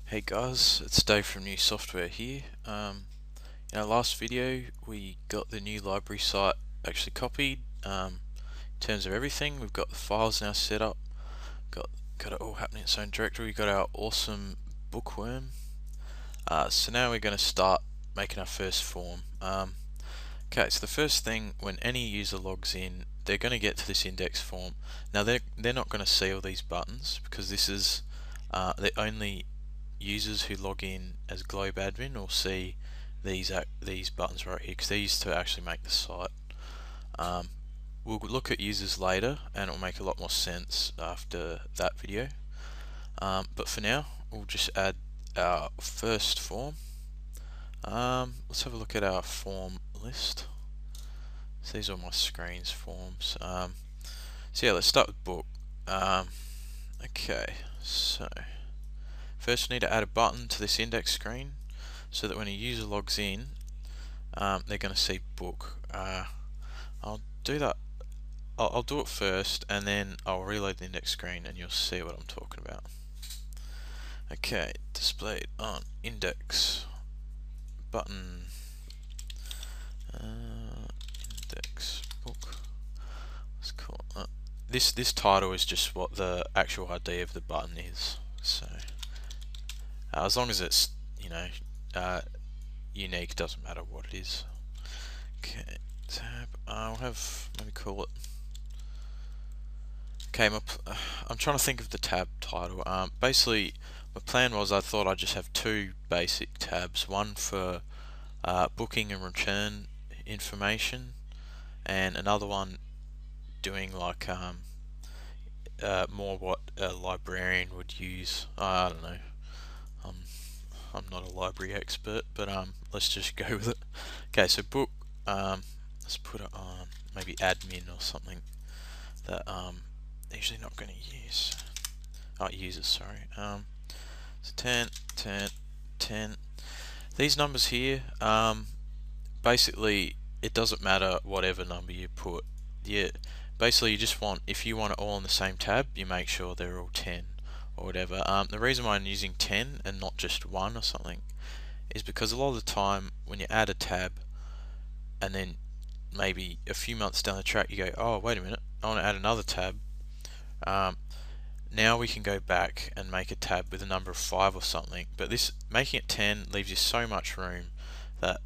Hey guys, it's Dave from New Software here. In our last video we got the new library site actually copied. In terms of everything, we've got the files now set up, got it all happening in its own directory. We've got our awesome bookworm. So now we're going to start making our first form. Okay, so the first thing, when any user logs in, they're going to get to this index form. Now they're not going to see all these buttons because this is the only users who log in as GlobeAdmin will see these buttons right here because they're used to actually make the site. We'll look at users later and it'll make a lot more sense after that video. But for now, we'll just add our first form. Let's have a look at our form list. So these are my screens forms. So yeah, let's start with book. Okay, so first we need to add a button to this index screen so that when a user logs in, they're going to see book. I'll do that. I'll do it first and then I'll reload the index screen and you'll see what I'm talking about. Okay, displayed on index button index book. Let's call it. This title is just what the actual ID of the button is. So as long as it's unique, doesn't matter what it is. Okay, tab. I'll have maybe call it. Okay, I'm trying to think of the tab title. Basically, my plan was I thought I'd just have two basic tabs, one for booking and return information, and another one doing like more what a librarian would use. I don't know. I'm not a library expert, but let's just go with it. Okay, so book. Let's put it on maybe admin or something that usually not going to use. Oh, users, sorry. So 10, 10, 10. These numbers here, basically it doesn't matter whatever number you put. Basically you just want, if you want it all in the same tab, you make sure they're all 10 or whatever. The reason why I'm using 10 and not just 1 or something is because a lot of the time when you add a tab and then maybe a few months down the track you go, oh wait a minute, I want to add another tab. Now we can go back and make a tab with a number of 5 or something, but this making it 10 leaves you so much room that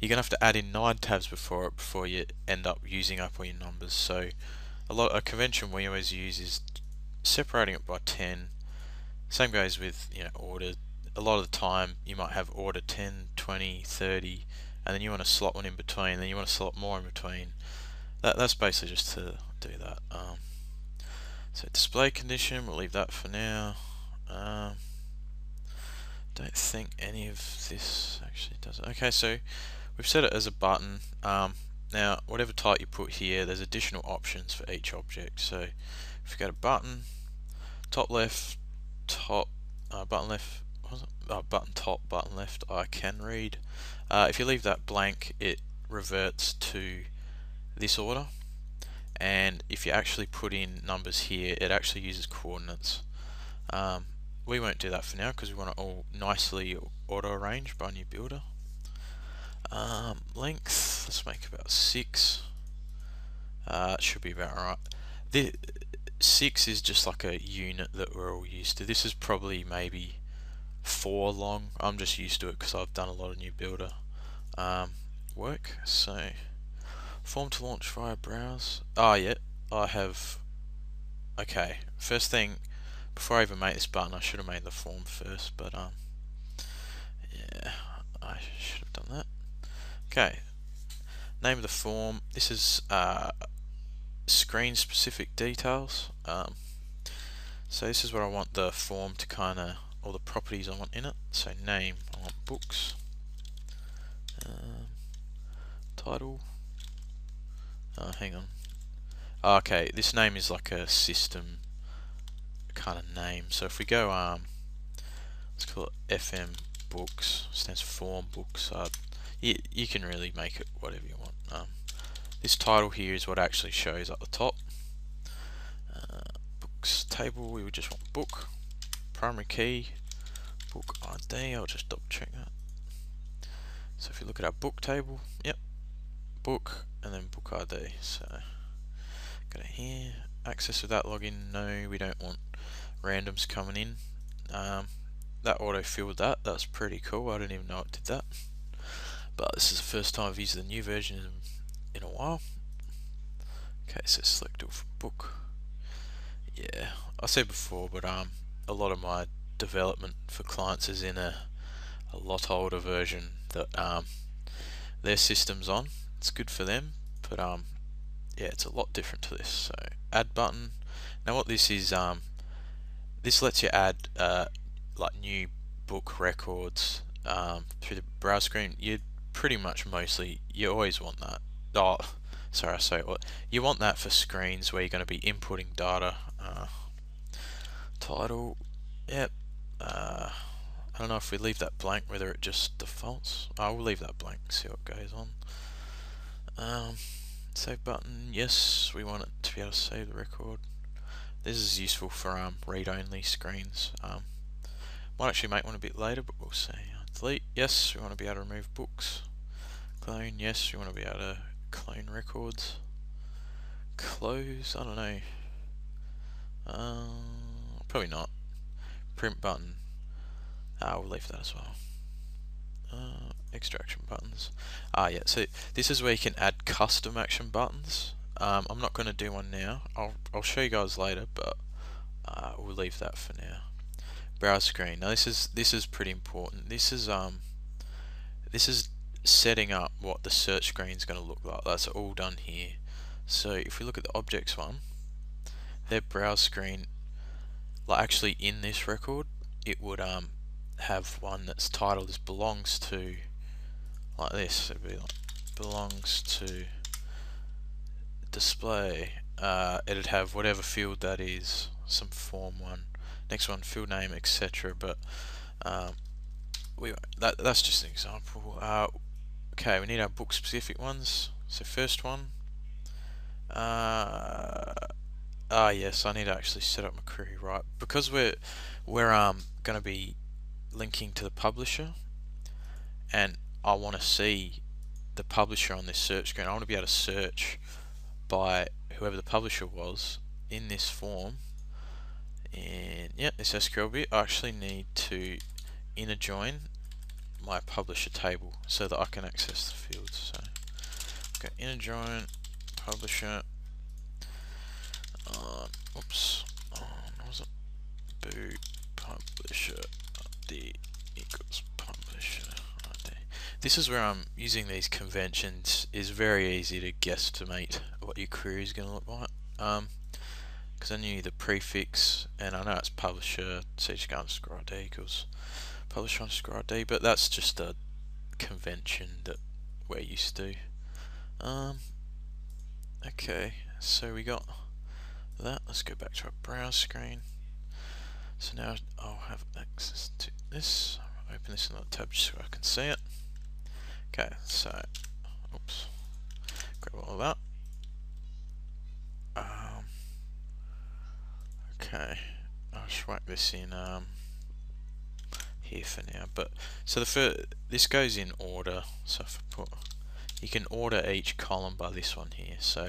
you're gonna have to add in 9 tabs before you end up using up all your numbers. So a convention we always use is separating it by 10. Same goes with order. A lot of the time you might have order 10, 20, 30, and then you want to slot one in between, then you want to slot more in between. That's basically just to do that. So display condition, we'll leave that for now. Don't think any of this actually does it. Okay, so we've set it as a button. Now, whatever type you put here, there's additional options for each object. So if you go to button, top left, top, button left, button top, button left, I can read. If you leave that blank, it reverts to this order. And if you actually put in numbers here, it actually uses coordinates. We won't do that for now because we want it all nicely auto arranged by New Builder. Length, let's make about 6. It should be about right. The 6 is just like a unit that we're all used to. This is probably maybe 4 long. I'm just used to it because I've done a lot of New Builder work. So form to launch via browse. Yeah, I have. Okay, first thing, before I even make this button, I should have made the form first, but yeah, I should have done that. Okay, name of the form. This is screen specific details. So this is what I want the form to kind of, all the properties I want in it. So name, I want books. Title. Hang on. Okay, this name is like a system kind of name. So if we go, let's call it FM Books, stands for form books. You can really make it whatever you want. This title here is what actually shows at the top. Books table, we would just want book. Primary key, book ID. I'll just double check that. So if you look at our book table, yep, book and then book ID. So go to here, access without login. No, we don't want randoms coming in. That auto-filled that. That's pretty cool. I didn't even know it did that. But this is the first time I've used the new version in a while. Okay, so select all from book. Yeah, I said before, but a lot of my development for clients is in a lot older version that their system's on. It's good for them, but yeah, it's a lot different to this. So add button. Now what this is, this lets you add like new book records through the browse screen. You pretty much mostly you always want that. Oh, sorry, I say what you want that for screens where you're going to be inputting data. Title, yep. I don't know if we leave that blank whether it just defaults. I will leave that blank. See what goes on. Save button. Yes, we want it to be able to save the record. This is useful for read-only screens. Might actually make one a bit later, but we'll see. Delete. Yes, we want to be able to remove books. Clone. Yes, we want to be able to clone records. Close. I don't know. Probably not. Print button. We'll leave that as well. Extraction buttons. Yeah. So this is where you can add custom action buttons. I'm not going to do one now. I'll show you guys later, but we'll leave that for now. Browse screen. Now this is pretty important. This is setting up what the search screen is going to look like. That's all done here. So if we look at the objects one, their browse screen, like actually in this record, it would have one that's titled as belongs to, like this. It'd be like belongs to display. It'd have whatever field that is, some form one. Next one, field name, etc. But that's just an example. Okay, we need our book specific ones. So first one. Yes, I need to actually set up my query right because we're going to be linking to the publisher, and I want to see the publisher on this search screen. I want to be able to search by whoever the publisher was in this form. And yeah, this SQL bit, I actually need to inner join my publisher table so that I can access the fields. So okay, inner join publisher. Oops. What was it? Boot publisher ID equals publisher ID. This is where I'm using these conventions. Is very easy to guesstimate what your query is going to look like. Because I knew the prefix, and I know it's publisher CHK_ID equals publisher_ID, but that's just a convention that we're used to. Okay, so we got that. Let's go back to our browse screen. So now I'll have access to this. I'll open this in another tab just so I can see it. Okay, so oops, grab all of that. Okay, I'll just whack this in here for now. But so this goes in order. So if I put, you can order each column by this one here. So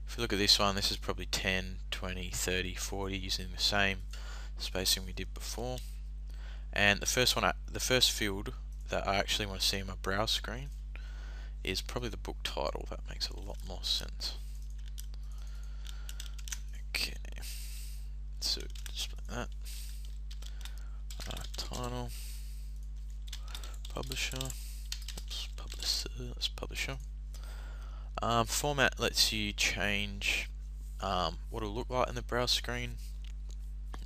if you look at this one, this is probably 10, 20, 30, 40 using the same spacing we did before. And the first one, the first field that I actually want to see in my browse screen is probably the book title. That makes a lot more sense. Okay, so just like that. Title, publisher, oops, that's publisher. Format lets you change what it'll look like in the browse screen.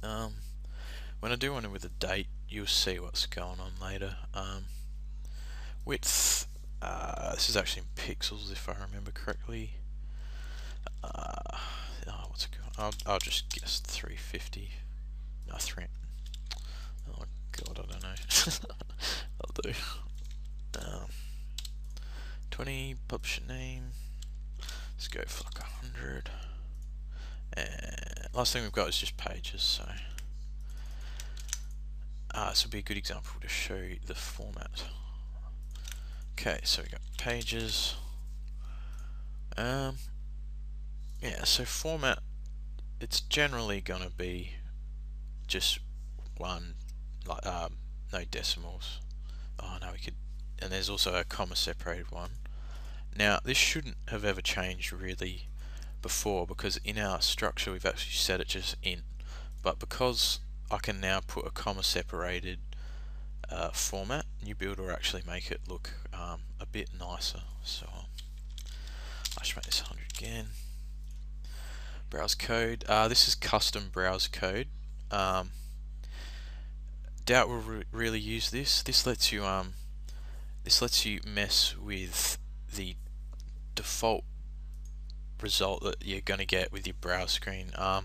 When I do one with a date, you'll see what's going on later. Width, this is actually in pixels if I remember correctly. What's it called? I'll just guess 350. No, 3. Oh god, I don't know. I'll do. 20 publisher name. Let's go for like 100. And last thing we've got is just pages. So this will be a good example to show the format. Okay, so we got pages. Yeah, so format, it's generally gonna be just one, like no decimals. Oh no, we could, and there's also a comma separated one. Now this shouldn't have ever changed really before, because in our structure we've actually set it just int, but because I can now put a comma separated format, NewBuilder will actually make it look a bit nicer. So I should make this 100 again. Browse code. This is custom browse code. Doubt will really use this. This lets you mess with the default result that you're going to get with your browse screen. I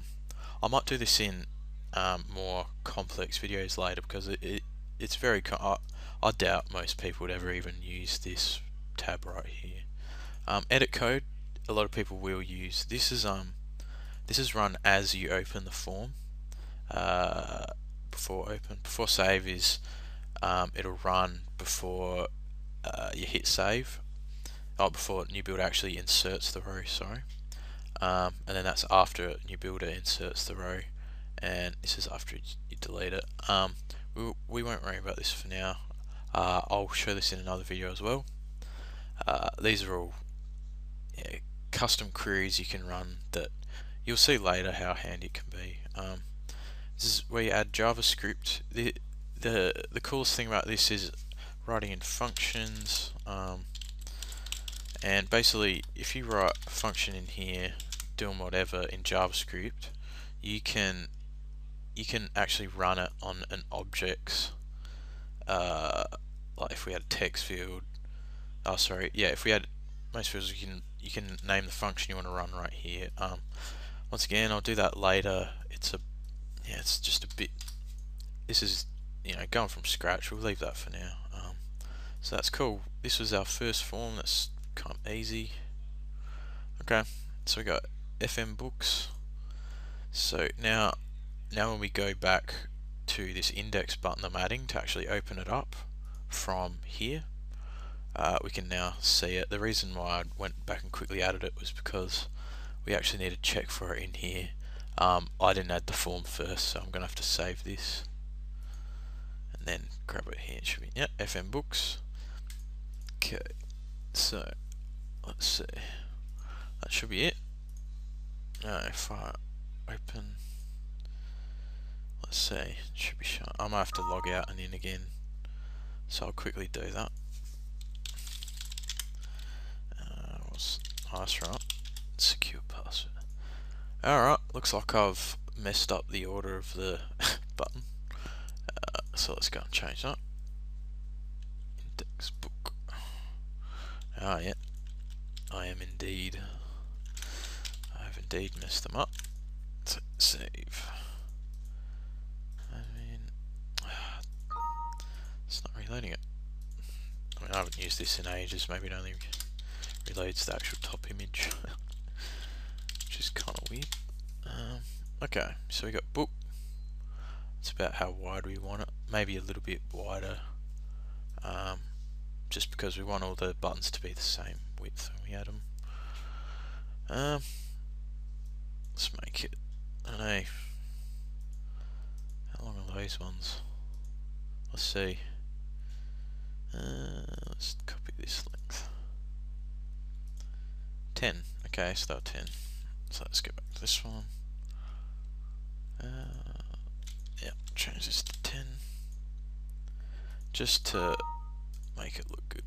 might do this in more complex videos later, because it's very I doubt most people would ever even use this tab right here. Edit code, a lot of people will use. This is run as you open the form. Before save is it'll run before you hit save. Before NewBuilder actually inserts the row, sorry. And then that's after NewBuilder inserts the row, and this is after you delete it. We won't worry about this for now. I'll show this in another video as well. These are all custom queries you can run that you'll see later how handy it can be. This is where you add JavaScript. The coolest thing about this is writing in functions, and basically if you write a function in here doing whatever in JavaScript, you can actually run it on an object's like if we had a text field, if we had most fields, you can name the function you want to run right here. Once again, I'll do that later. It's just a bit, this is going from scratch. We'll leave that for now. So that's cool. This was our first form. That's kind of easy. Okay, so we got FM books. So now when we go back to this index button I'm adding to actually open it up from here, we can now see it. The reason why I went back and quickly added it was because we actually need to check for it in here. I didn't add the form first, so I'm going to have to save this and then grab it here. It should be, FM books. Okay, so let's see, that should be it. If I open, let's see, it should be showing. I might have to log out and in again, so I'll quickly do that. What's nice, right? Secure password. Alright, looks like I've messed up the order of the button, so let's go and change that. Index book. Yeah, I am indeed. I have indeed messed them up. So save. It's not reloading it. I mean, I haven't used this in ages. Maybe it only reloads the actual top image, which is kind of weird. Okay, so we got book. It's about how wide we want it. Maybe a little bit wider. Just because we want all the buttons to be the same width when we add them. Let's make it, I don't know, how long are those ones? Let's see. Let's copy this length. 10. Okay, so that's 10. So let's go back to this one. Change this to 10. Just to make it look good.